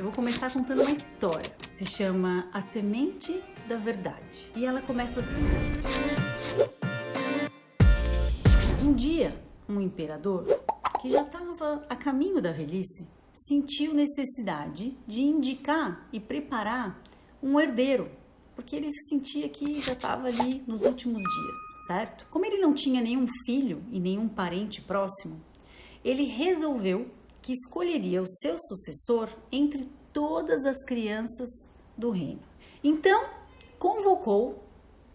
Eu vou começar contando uma história. Se chama A Semente da Verdade. E ela começa assim. Um dia, um imperador, que já estava a caminho da velhice, sentiu necessidade de indicar e preparar um herdeiro, porque ele sentia que já estava ali nos últimos dias, certo? Como ele não tinha nenhum filho e nenhum parente próximo, ele resolveu que escolheria o seu sucessor entre todas as crianças do reino. Então, convocou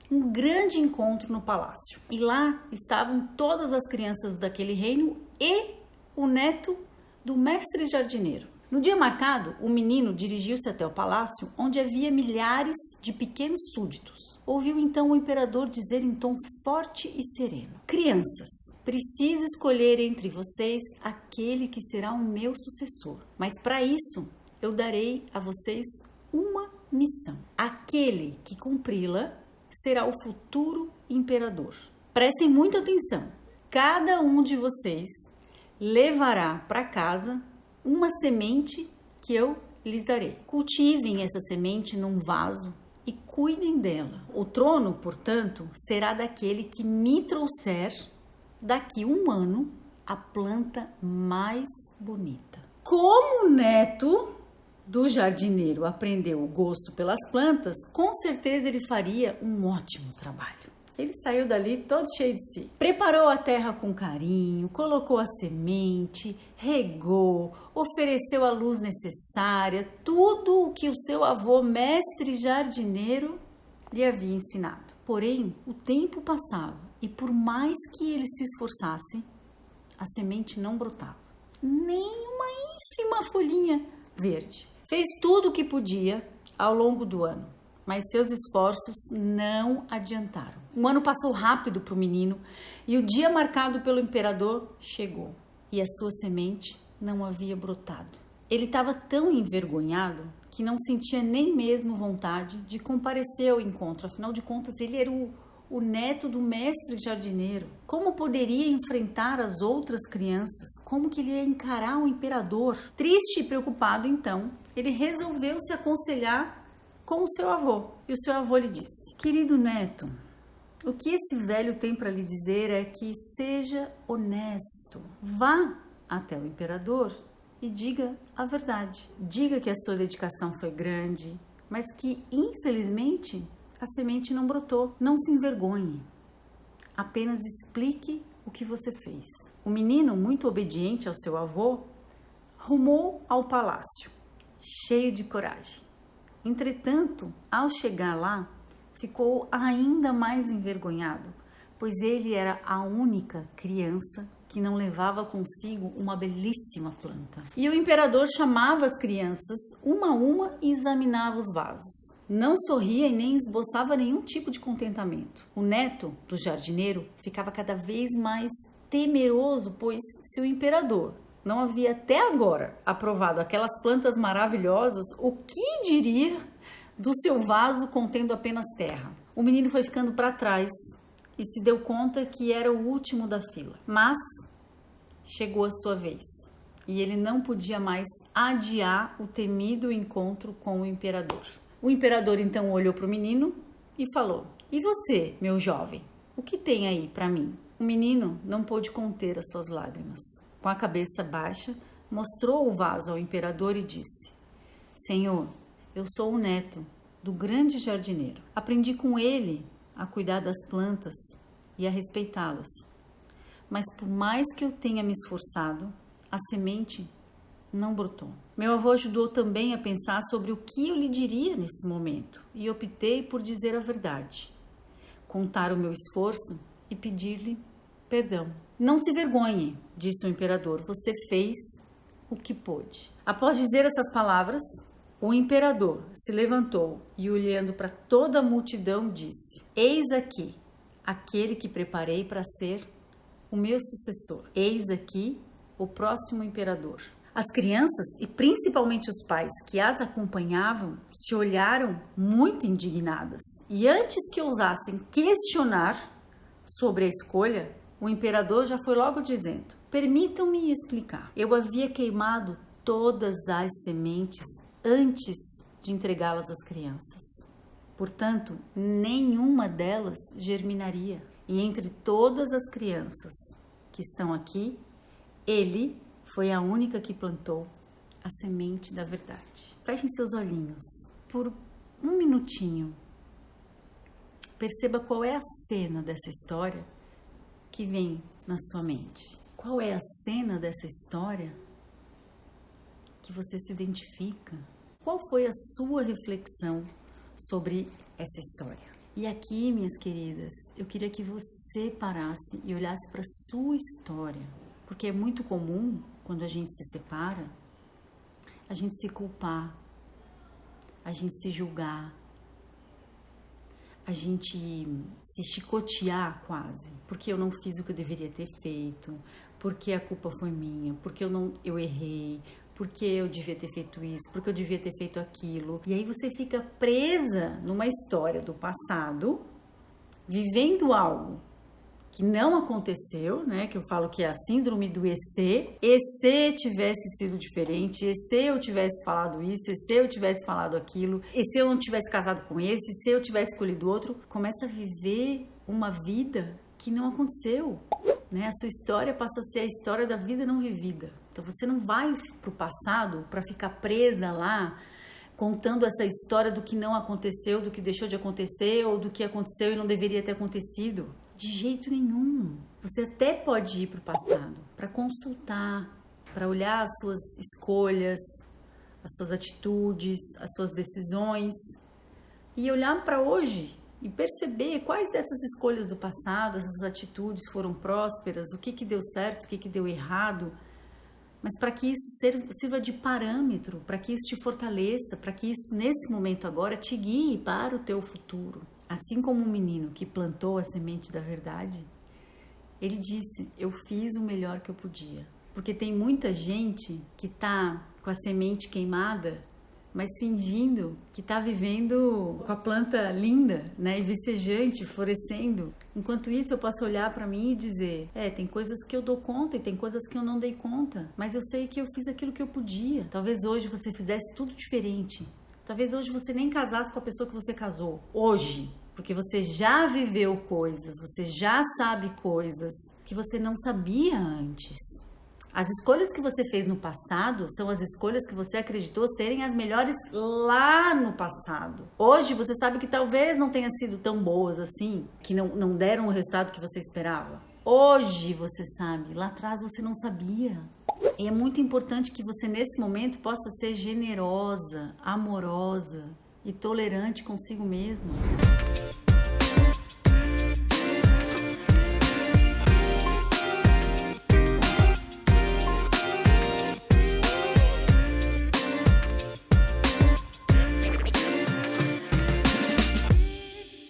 um grande encontro no palácio. E lá estavam todas as crianças daquele reino e o neto do mestre jardineiro. No dia marcado, o menino dirigiu-se até o palácio, onde havia milhares de pequenos súditos. Ouviu então o imperador dizer em tom forte e sereno: crianças, preciso escolher entre vocês aquele que será o meu sucessor. Mas para isso, eu darei a vocês uma missão. Aquele que cumpri-la será o futuro imperador. Prestem muita atenção. Cada um de vocês levará para casa uma semente que eu lhes darei. Cultivem essa semente num vaso e cuidem dela. O trono, portanto, será daquele que me trouxer daqui 1 ano a planta mais bonita. Como o neto do jardineiro aprendeu o gosto pelas plantas, com certeza ele faria um ótimo trabalho. Ele saiu dali todo cheio de si. Preparou a terra com carinho, colocou a semente, regou, ofereceu a luz necessária, tudo o que o seu avô, mestre jardineiro, lhe havia ensinado. Porém, o tempo passava e por mais que ele se esforçasse, a semente não brotava. Nem uma ínfima folhinha verde. Fez tudo o que podia ao longo do ano, mas seus esforços não adiantaram. Um ano passou rápido para o menino e o dia marcado pelo imperador chegou e a sua semente não havia brotado. Ele estava tão envergonhado que não sentia nem mesmo vontade de comparecer ao encontro. Afinal de contas, ele era o neto do mestre jardineiro. Como poderia enfrentar as outras crianças? Como que ele ia encarar o imperador? Triste e preocupado, então, ele resolveu se aconselhar com o seu avô. E o seu avô lhe disse: querido neto, o que esse velho tem para lhe dizer é que seja honesto. Vá até o imperador e diga a verdade. Diga que a sua dedicação foi grande, mas que, infelizmente, a semente não brotou. Não se envergonhe. Apenas explique o que você fez. O menino, muito obediente ao seu avô, rumou ao palácio, cheio de coragem. Entretanto, ao chegar lá, ficou ainda mais envergonhado, pois ele era a única criança que não levava consigo uma belíssima planta. E o imperador chamava as crianças uma a uma e examinava os vasos. Não sorria e nem esboçava nenhum tipo de contentamento. O neto do jardineiro ficava cada vez mais temeroso, pois se o imperador não havia até agora aprovado aquelas plantas maravilhosas, o que diria do seu vaso contendo apenas terra? O menino foi ficando para trás e se deu conta que era o último da fila. Mas chegou a sua vez e ele não podia mais adiar o temido encontro com o imperador. O imperador então olhou para o menino e falou: e você, meu jovem, o que tem aí para mim? O menino não pôde conter as suas lágrimas. Com a cabeça baixa, mostrou o vaso ao imperador e disse: Senhor, eu sou o neto do grande jardineiro. Aprendi com ele a cuidar das plantas e a respeitá-las. Mas por mais que eu tenha me esforçado, a semente não brotou. Meu avô ajudou também a pensar sobre o que eu lhe diria nesse momento e optei por dizer a verdade, contar o meu esforço e pedir-lhe perdão. Não se vergonhe, disse o imperador, você fez o que pôde. Após dizer essas palavras, o imperador se levantou e, olhando para toda a multidão, disse: eis aqui aquele que preparei para ser o meu sucessor. Eis aqui o próximo imperador. As crianças, e principalmente os pais que as acompanhavam, se olharam muito indignadas. E antes que ousassem questionar sobre a escolha, o imperador já foi logo dizendo: permitam-me explicar. Eu havia queimado todas as sementes antes de entregá-las às crianças. Portanto, nenhuma delas germinaria. E entre todas as crianças que estão aqui, ele foi a única que plantou a semente da verdade. Fechem seus olhinhos por um minutinho. Perceba qual é a cena dessa história que vem na sua mente. Qual é a cena dessa história que você se identifica? Qual foi a sua reflexão sobre essa história? E aqui, minhas queridas, eu queria que você parasse e olhasse para a sua história, porque é muito comum, quando a gente se separa, a gente se culpar, a gente se julgar, a gente se chicotear quase, porque eu não fiz o que eu deveria ter feito, porque a culpa foi minha, porque eu errei, porque eu devia ter feito isso, porque eu devia ter feito aquilo. E aí você fica presa numa história do passado, vivendo algo que não aconteceu, né? Que eu falo que é a síndrome do e se tivesse sido diferente, e se eu tivesse falado isso, e se eu tivesse falado aquilo, e se eu não tivesse casado com esse, e se eu tivesse escolhido outro, começa a viver uma vida que não aconteceu, né? A sua história passa a ser a história da vida não vivida. Então você não vai pro passado para ficar presa lá, contando essa história do que não aconteceu, do que deixou de acontecer, ou do que aconteceu e não deveria ter acontecido. De jeito nenhum. Você até pode ir para o passado, para consultar, para olhar as suas escolhas, as suas atitudes, as suas decisões, e olhar para hoje e perceber quais dessas escolhas do passado, essas atitudes foram prósperas, o que deu certo, o que deu errado, mas para que isso sirva de parâmetro, para que isso te fortaleça, para que isso, nesse momento agora, te guie para o teu futuro. Assim como um menino que plantou a semente da verdade, ele disse, eu fiz o melhor que eu podia. Porque tem muita gente que está com a semente queimada, mas fingindo que está vivendo com a planta linda, né, e vicejante, florescendo. Enquanto isso, eu posso olhar para mim e dizer, tem coisas que eu dou conta e tem coisas que eu não dei conta, mas eu sei que eu fiz aquilo que eu podia. Talvez hoje você fizesse tudo diferente. Talvez hoje você nem casasse com a pessoa que você casou. Hoje. Porque você já viveu coisas, você já sabe coisas que você não sabia antes. As escolhas que você fez no passado são as escolhas que você acreditou serem as melhores lá no passado. Hoje você sabe que talvez não tenham sido tão boas assim, que não deram o resultado que você esperava. Hoje você sabe, lá atrás você não sabia. E é muito importante que você nesse momento possa ser generosa, amorosa e tolerante consigo mesma.